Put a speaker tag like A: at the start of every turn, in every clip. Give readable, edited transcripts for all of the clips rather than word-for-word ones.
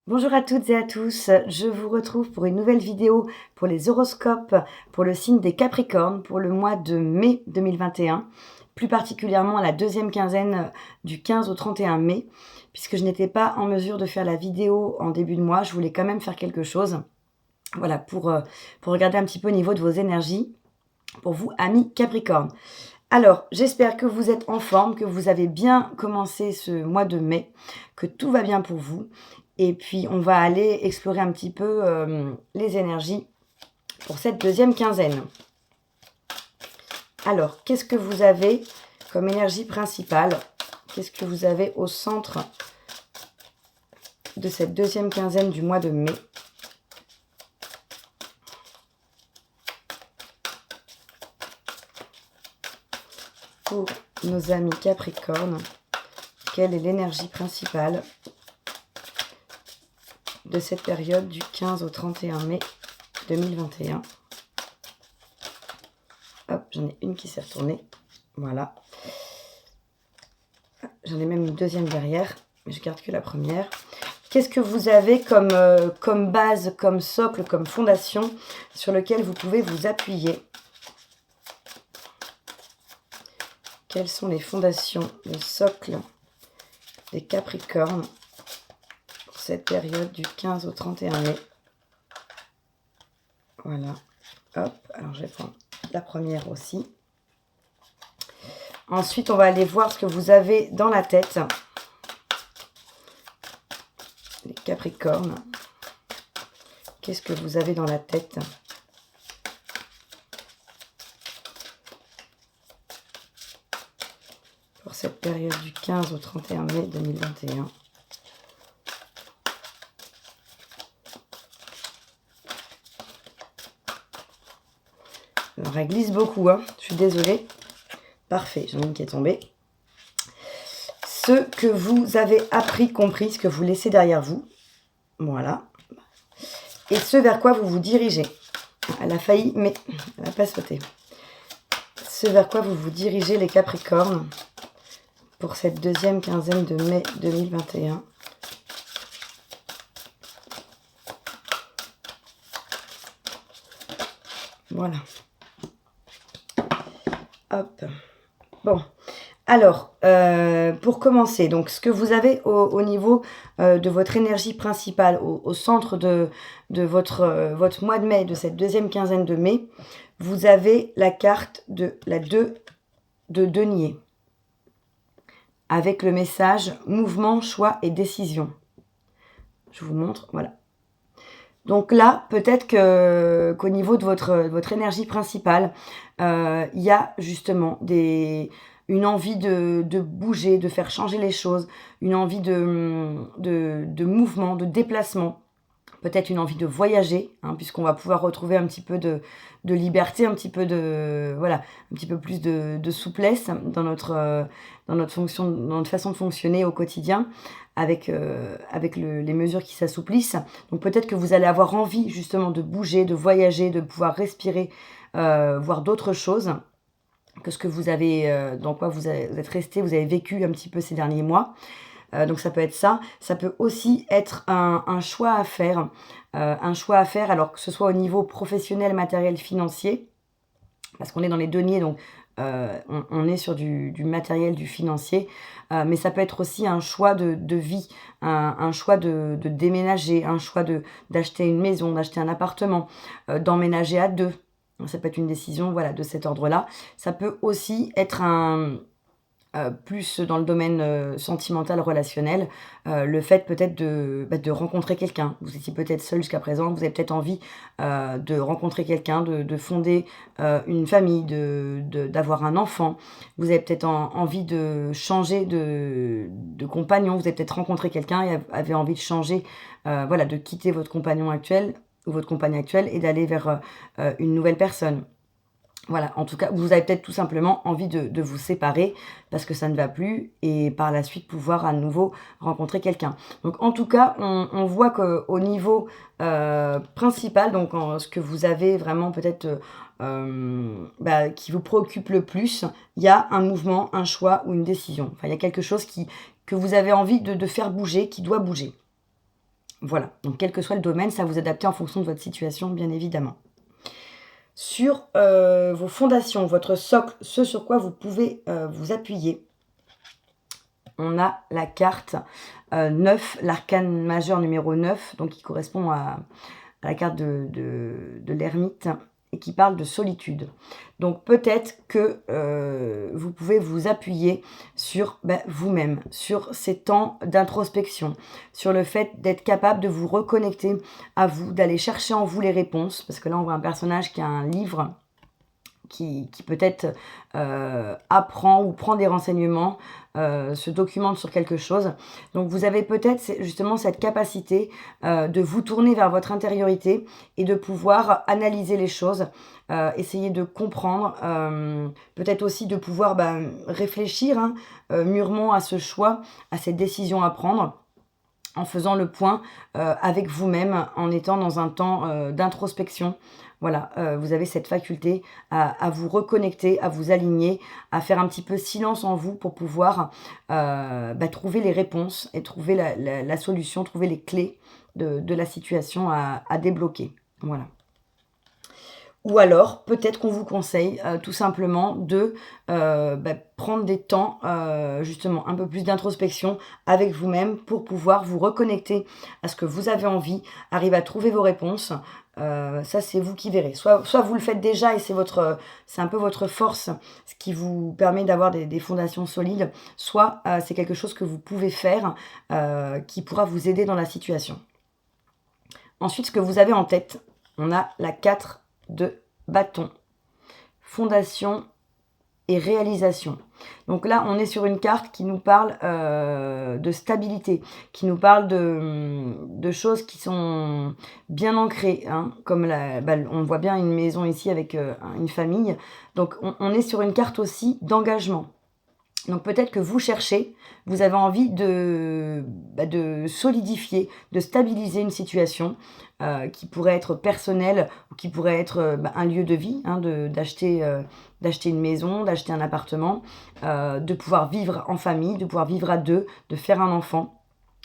A: Bonjour à toutes et à tous, je vous retrouve pour une nouvelle vidéo pour les horoscopes pour le signe des Capricornes pour le mois de mai 2021, plus particulièrement la deuxième quinzaine du 15 au 31 mai, puisque je n'étais pas en mesure de faire la vidéo en début de mois, je voulais quand même faire quelque chose, voilà, pour regarder un petit peu au niveau de vos énergies, pour vous, amis Capricornes. Alors, j'espère que vous êtes en forme, que vous avez bien commencé ce mois de mai, que tout va bien pour vous. Et puis, on va aller explorer un petit peu les énergies pour cette deuxième quinzaine. Alors, qu'est-ce que vous avez comme énergie principale? Qu'est-ce que vous avez au centre de cette deuxième quinzaine du mois de mai? Pour nos amis Capricornes, quelle est l'énergie principale de cette période du 15 au 31 mai 2021? Hop, j'en ai une qui s'est retournée. Voilà. J'en ai même une deuxième derrière, mais je garde que la première. Qu'est-ce que vous avez comme base, comme socle, comme fondation sur lequel vous pouvez vous appuyer? Quelles sont les fondations, le socle des Capricornes pour cette période du 15 au 31 mai? Voilà. Hop, alors je vais prendre la première aussi. Ensuite, on va aller voir ce que vous avez dans la tête. Les Capricornes. Qu'est-ce que vous avez dans la tête? Pour cette période du 15 au 31 mai 2021. Alors, elle glisse beaucoup, hein. Je suis désolée. Parfait, j'en ai une qui est tombée. Ce que vous avez appris, compris, ce que vous laissez derrière vous. Voilà. Et ce vers quoi vous vous dirigez. Elle a failli, mais elle n'a pas sauté. Ce vers quoi vous vous dirigez, les Capricornes, pour cette deuxième quinzaine de mai 2021. Voilà. Hop. Bon. Alors, pour commencer, donc ce que vous avez au niveau de votre énergie principale, au centre de votre mois de mai, de cette deuxième quinzaine de mai, vous avez la carte de la 2 de denier, avec le message « Mouvement, choix et décision ». Je vous montre, voilà. Donc là, peut-être qu'au niveau de votre énergie principale, il y a justement une envie de bouger, de faire changer les choses, une envie de mouvement, de déplacement, peut-être une envie de voyager, hein, puisqu'on va pouvoir retrouver un petit peu de liberté, un petit peu voilà, un petit peu plus de souplesse dans notre fonction, dans notre façon de fonctionner au quotidien, avec les mesures qui s'assouplissent. Donc peut-être que vous allez avoir envie justement de bouger, de voyager, de pouvoir respirer, voir d'autres choses que ce que vous avez, dans quoi vous êtes resté, vous avez vécu un petit peu ces derniers mois. Donc ça peut être ça. Ça peut aussi être un choix à faire. Un choix à faire, alors que ce soit au niveau professionnel, matériel, financier, parce qu'on est dans les deniers, donc on est sur du matériel, du financier, mais ça peut être aussi un choix de vie, un choix de déménager, un choix d'acheter une maison, d'acheter un appartement, d'emménager à deux. Ça peut être une décision, voilà, de cet ordre-là. Ça peut aussi être plus dans le domaine sentimental, relationnel, le fait peut-être de rencontrer quelqu'un. Vous étiez peut-être seul jusqu'à présent, vous avez peut-être envie de rencontrer quelqu'un, de fonder une famille, d'avoir un enfant. Vous avez peut-être envie de changer de compagnon, vous avez peut-être rencontré quelqu'un et avez envie de changer, voilà, de quitter votre compagnon actuel ou votre compagne actuelle et d'aller vers une nouvelle personne. Voilà, en tout cas, vous avez peut-être tout simplement envie de vous séparer parce que ça ne va plus et par la suite pouvoir à nouveau rencontrer quelqu'un. Donc en tout cas, on voit qu'au niveau principal, donc ce que vous avez vraiment peut-être qui vous préoccupe le plus, il y a un mouvement, un choix ou une décision. Enfin, il y a quelque chose que vous avez envie de faire bouger, qui doit bouger. Voilà, donc quel que soit le domaine, ça vous adapter en fonction de votre situation, bien évidemment. Sur vos fondations, votre socle, ce sur quoi vous pouvez vous appuyer, on a la carte 9, l'arcane majeur numéro 9, donc qui correspond à la carte de l'ermite et qui parle de solitude. Donc peut-être que vous pouvez vous appuyer sur vous-même, sur ces temps d'introspection, sur le fait d'être capable de vous reconnecter à vous, d'aller chercher en vous les réponses, parce que là on voit un personnage qui a un livre qui peut-être apprend ou prend des renseignements, se documente sur quelque chose. Donc vous avez peut-être justement cette capacité de vous tourner vers votre intériorité et de pouvoir analyser les choses, essayer de comprendre, peut-être aussi de pouvoir réfléchir mûrement à ce choix, à cette décision à prendre, en faisant le point avec vous-même, en étant dans un temps d'introspection. Voilà, vous avez cette faculté à vous reconnecter, à vous aligner, à faire un petit peu silence en vous pour pouvoir trouver les réponses et trouver la solution, trouver les clés de la situation à débloquer. Voilà. Ou alors, peut-être qu'on vous conseille tout simplement de prendre des temps, justement, un peu plus d'introspection avec vous-même pour pouvoir vous reconnecter à ce que vous avez envie, arriver à trouver vos réponses. Ça, c'est vous qui verrez. Soit vous le faites déjà et c'est un peu votre force, ce qui vous permet d'avoir des fondations solides, soit c'est quelque chose que vous pouvez faire qui pourra vous aider dans la situation. Ensuite, ce que vous avez en tête, on a la 4 de bâton, fondation et réalisation. Donc là, on est sur une carte qui nous parle de stabilité, qui nous parle de choses qui sont bien ancrées, comme on voit bien une maison ici avec une famille. Donc on est sur une carte aussi d'engagement. Donc peut-être que vous cherchez, vous avez envie de solidifier, de stabiliser une situation qui pourrait être personnelle ou qui pourrait être un lieu de vie, d'acheter une maison, d'acheter un appartement, de pouvoir vivre en famille, de pouvoir vivre à deux, de faire un enfant.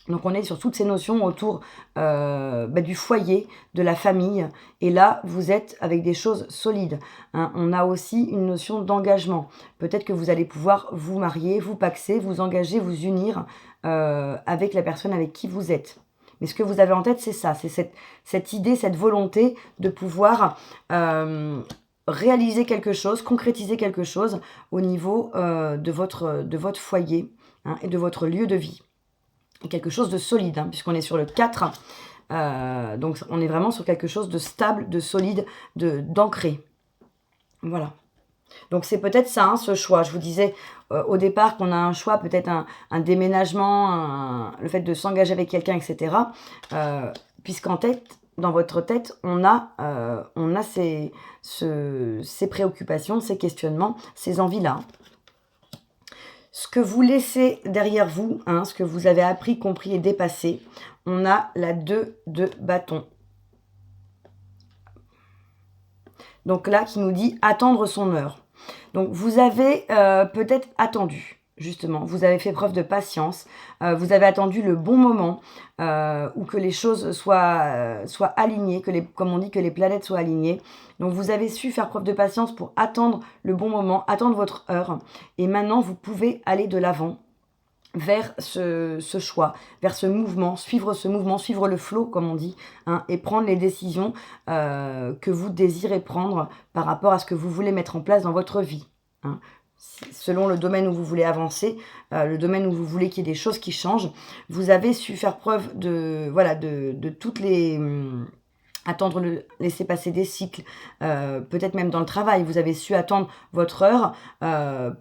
A: Donc on est sur toutes ces notions autour du foyer, de la famille. Et là, vous êtes avec des choses solides. On a aussi une notion d'engagement. Peut-être que vous allez pouvoir vous marier, vous paxer, vous engager, vous unir avec la personne avec qui vous êtes. Mais ce que vous avez en tête, c'est ça. C'est cette idée, cette volonté de pouvoir réaliser quelque chose, concrétiser quelque chose au niveau de votre foyer et de votre lieu de vie. Quelque chose de solide, puisqu'on est sur le 4. Donc on est vraiment sur quelque chose de stable, de solide, d'ancré. Voilà. Donc c'est peut-être ça, ce choix. Je vous disais au départ qu'on a un choix, peut-être un déménagement, le fait de s'engager avec quelqu'un, etc. Puisqu'en tête, dans votre tête, on a ces préoccupations, ces questionnements, ces envies-là. Ce que vous laissez derrière vous, ce que vous avez appris, compris et dépassé, on a la 2 de bâton. Donc là, qui nous dit attendre son heure. Donc vous avez peut-être attendu, justement. Vous avez fait preuve de patience. Vous avez attendu le bon moment où que les choses soient alignées, comme on dit, que les planètes soient alignées. Donc vous avez su faire preuve de patience pour attendre le bon moment, attendre votre heure. Et maintenant, vous pouvez aller de l'avant vers ce choix, vers ce mouvement, suivre le flow, comme on dit, et prendre les décisions que vous désirez prendre par rapport à ce que vous voulez mettre en place dans votre vie. Selon le domaine où vous voulez avancer, le domaine où vous voulez qu'il y ait des choses qui changent, vous avez su faire preuve de toutes les... attendre, laisser passer des cycles, peut-être même dans le travail, vous avez su attendre votre heure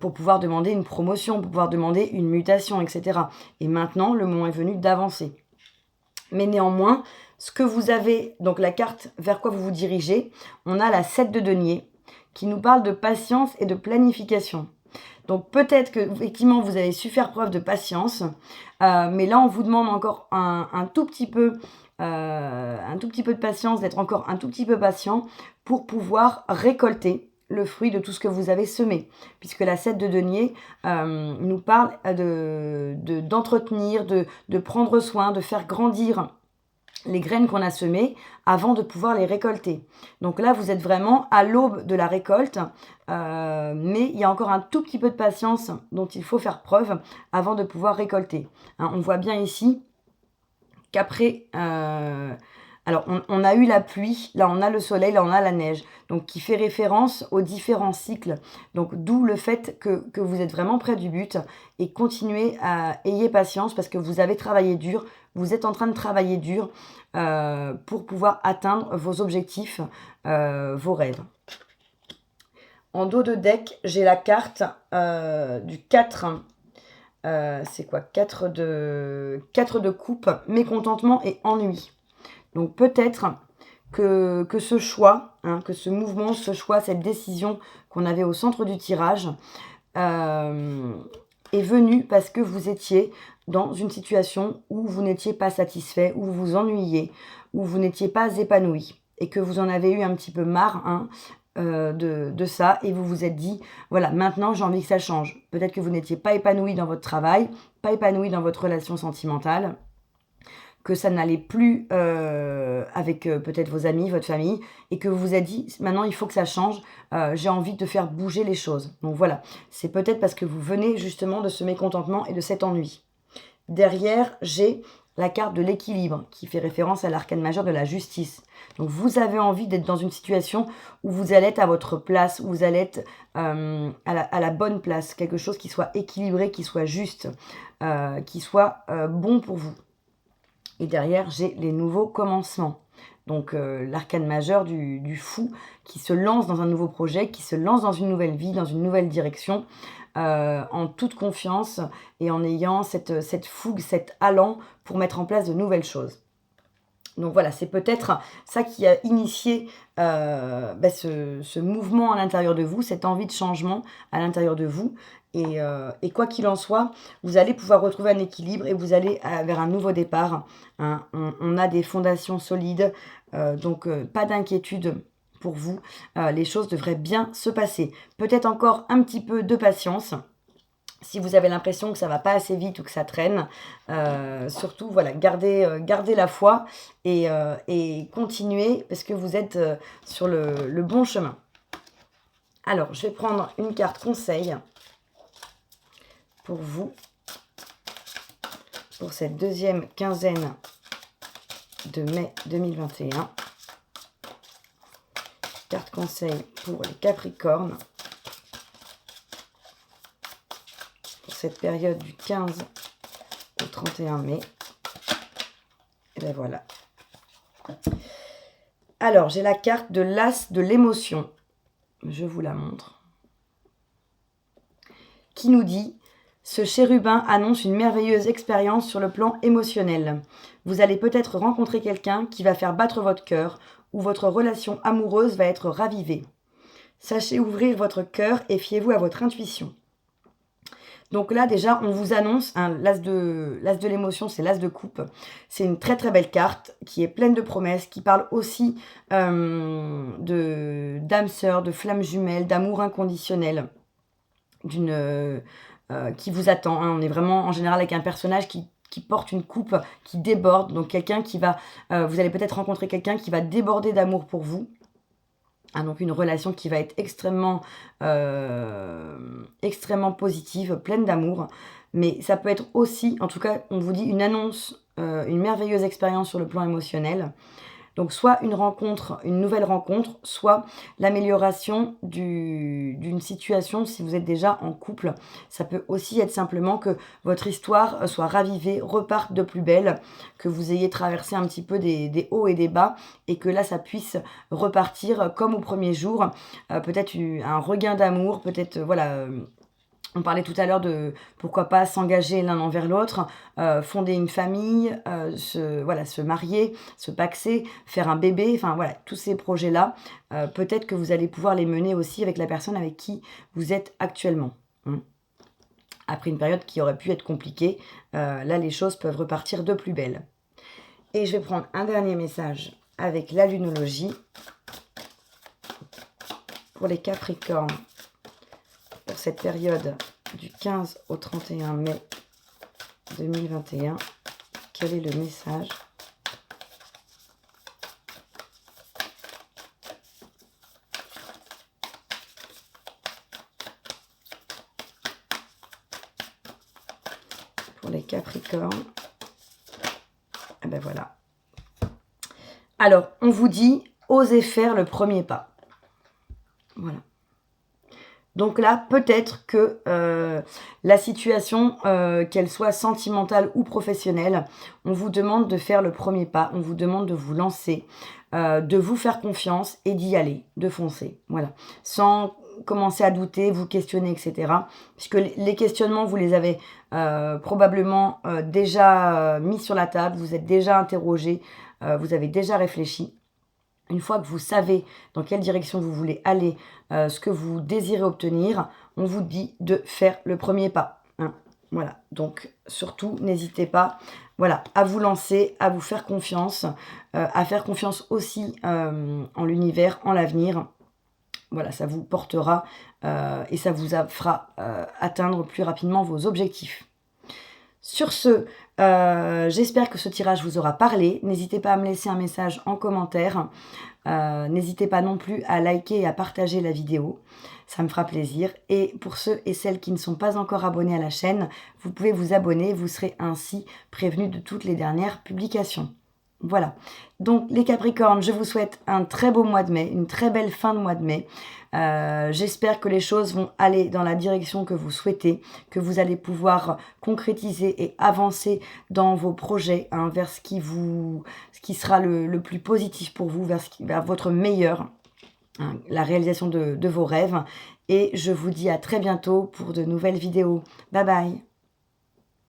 A: pour pouvoir demander une promotion, pour pouvoir demander une mutation, etc. Et maintenant, le moment est venu d'avancer. Mais néanmoins, ce que vous avez, donc la carte vers quoi vous vous dirigez, on a la 7 de denier qui nous parle de patience et de planification. Donc peut-être que effectivement vous avez su faire preuve de patience, mais là on vous demande encore un tout petit peu de patience, d'être encore un tout petit peu patient pour pouvoir récolter le fruit de tout ce que vous avez semé. Puisque la 7 de denier nous parle d'entretenir, de prendre soin, de faire grandir les graines qu'on a semées avant de pouvoir les récolter. Donc là, vous êtes vraiment à l'aube de la récolte, mais il y a encore un tout petit peu de patience dont il faut faire preuve avant de pouvoir récolter. Hein, on voit bien ici qu'après, alors on a eu la pluie, là on a le soleil, là on a la neige, donc qui fait référence aux différents cycles. Donc d'où le fait que vous êtes vraiment près du but et continuez ayez patience parce que vous avez travaillé dur, vous êtes en train de travailler dur pour pouvoir atteindre vos objectifs, vos rêves. En dos de deck, j'ai la carte du 4. C'est quoi 4 de coupe, mécontentement et ennui. Donc peut-être que ce choix, hein, que ce mouvement, ce choix, cette décision qu'on avait au centre du tirage est venue parce que vous étiez dans une situation où vous n'étiez pas satisfait, où vous vous ennuyiez, où vous n'étiez pas épanoui et que vous en avez eu un petit peu marre, hein, de ça et vous vous êtes dit voilà, maintenant j'ai envie que ça change. Peut-être que vous n'étiez pas épanoui dans votre travail, pas épanoui dans votre relation sentimentale, que ça n'allait plus avec peut-être vos amis, votre famille, et que vous vous êtes dit maintenant il faut que ça change, j'ai envie de faire bouger les choses. Donc voilà, c'est peut-être parce que vous venez justement de ce mécontentement et de cet ennui. Derrière, j'ai la carte de l'équilibre qui fait référence à l'arcane majeur de la justice. Donc vous avez envie d'être dans une situation où vous allez être à votre place, où vous allez être à la bonne place, quelque chose qui soit équilibré, qui soit juste, qui soit bon pour vous. Et derrière, j'ai les nouveaux commencements. Donc l'arcane majeur du fou qui se lance dans un nouveau projet, qui se lance dans une nouvelle vie, dans une nouvelle direction, en toute confiance et en ayant cette fougue, cet allant pour mettre en place de nouvelles choses. Donc voilà, c'est peut-être ça qui a initié ce mouvement à l'intérieur de vous, cette envie de changement à l'intérieur de vous. Et quoi qu'il en soit, vous allez pouvoir retrouver un équilibre et vous allez vers un nouveau départ. Hein. On a des fondations solides, donc pas d'inquiétude pour vous. Les choses devraient bien se passer. Peut-être encore un petit peu de patience. Si vous avez l'impression que ça ne va pas assez vite ou que ça traîne, surtout, voilà, gardez la foi et continuez parce que vous êtes sur le bon chemin. Alors, je vais prendre une carte conseil pour vous, pour cette deuxième quinzaine de mai 2021. Carte conseil pour les Capricornes. Cette période du 15 au 31 mai. Et bien voilà. Alors, j'ai la carte de l'As de l'émotion. Je vous la montre. Qui nous dit « Ce chérubin annonce une merveilleuse expérience sur le plan émotionnel. Vous allez peut-être rencontrer quelqu'un qui va faire battre votre cœur ou votre relation amoureuse va être ravivée. Sachez ouvrir votre cœur et fiez-vous à votre intuition. » Donc là, déjà, on vous annonce, hein, l'as de l'émotion, c'est l'as de coupe. C'est une très très belle carte qui est pleine de promesses, qui parle aussi d'âme sœur, de flamme jumelle, d'amour inconditionnel, qui vous attend. Hein. On est vraiment en général avec un personnage qui porte une coupe, qui déborde. Donc quelqu'un qui va... vous allez peut-être rencontrer quelqu'un qui va déborder d'amour pour vous. Ah, donc une relation qui va être extrêmement positive, pleine d'amour. Mais ça peut être aussi, en tout cas, on vous dit une annonce, une merveilleuse expérience sur le plan émotionnel. Donc soit une rencontre, une nouvelle rencontre, soit l'amélioration d'une situation si vous êtes déjà en couple. Ça peut aussi être simplement que votre histoire soit ravivée, reparte de plus belle, que vous ayez traversé un petit peu des hauts et des bas et que là ça puisse repartir comme au premier jour. Peut-être un regain d'amour, peut-être voilà... On parlait tout à l'heure de pourquoi pas s'engager l'un envers l'autre, fonder une famille, se marier, se paxer, faire un bébé, enfin voilà, tous ces projets-là, peut-être que vous allez pouvoir les mener aussi avec la personne avec qui vous êtes actuellement. Après une période qui aurait pu être compliquée, là les choses peuvent repartir de plus belle. Et je vais prendre un dernier message avec la lunologie pour les Capricornes. Pour cette période du 15 au 31 mai 2021, quel est le message pour les Capricornes. Ah ben voilà. Alors, on vous dit, osez faire le premier pas. Voilà. Donc là, peut-être que la situation, qu'elle soit sentimentale ou professionnelle, on vous demande de faire le premier pas, on vous demande de vous lancer, de vous faire confiance et d'y aller, de foncer. Voilà. Sans commencer à douter, vous questionner, etc. Puisque les questionnements, vous les avez probablement déjà mis sur la table, vous êtes déjà interrogé, vous avez déjà réfléchi. Une fois que vous savez dans quelle direction vous voulez aller, ce que vous désirez obtenir, on vous dit de faire le premier pas. Hein. Voilà, donc surtout, n'hésitez pas voilà, à vous lancer, à vous faire confiance, à faire confiance aussi en l'univers, en l'avenir. Voilà, ça vous portera et ça vous fera atteindre plus rapidement vos objectifs. Sur ce, j'espère que ce tirage vous aura parlé. N'hésitez pas à me laisser un message en commentaire. N'hésitez pas non plus à liker et à partager la vidéo. Ça me fera plaisir. Et pour ceux et celles qui ne sont pas encore abonnés à la chaîne, vous pouvez vous abonner. Vous serez ainsi prévenus de toutes les dernières publications. Voilà. Donc les Capricornes, je vous souhaite un très beau mois de mai, une très belle fin de mois de mai. J'espère que les choses vont aller dans la direction que vous souhaitez, que vous allez pouvoir concrétiser et avancer dans vos projets hein, vers ce qui sera le plus positif pour vous, vers votre meilleur, hein, la réalisation de vos rêves. Et je vous dis à très bientôt pour de nouvelles vidéos. Bye bye!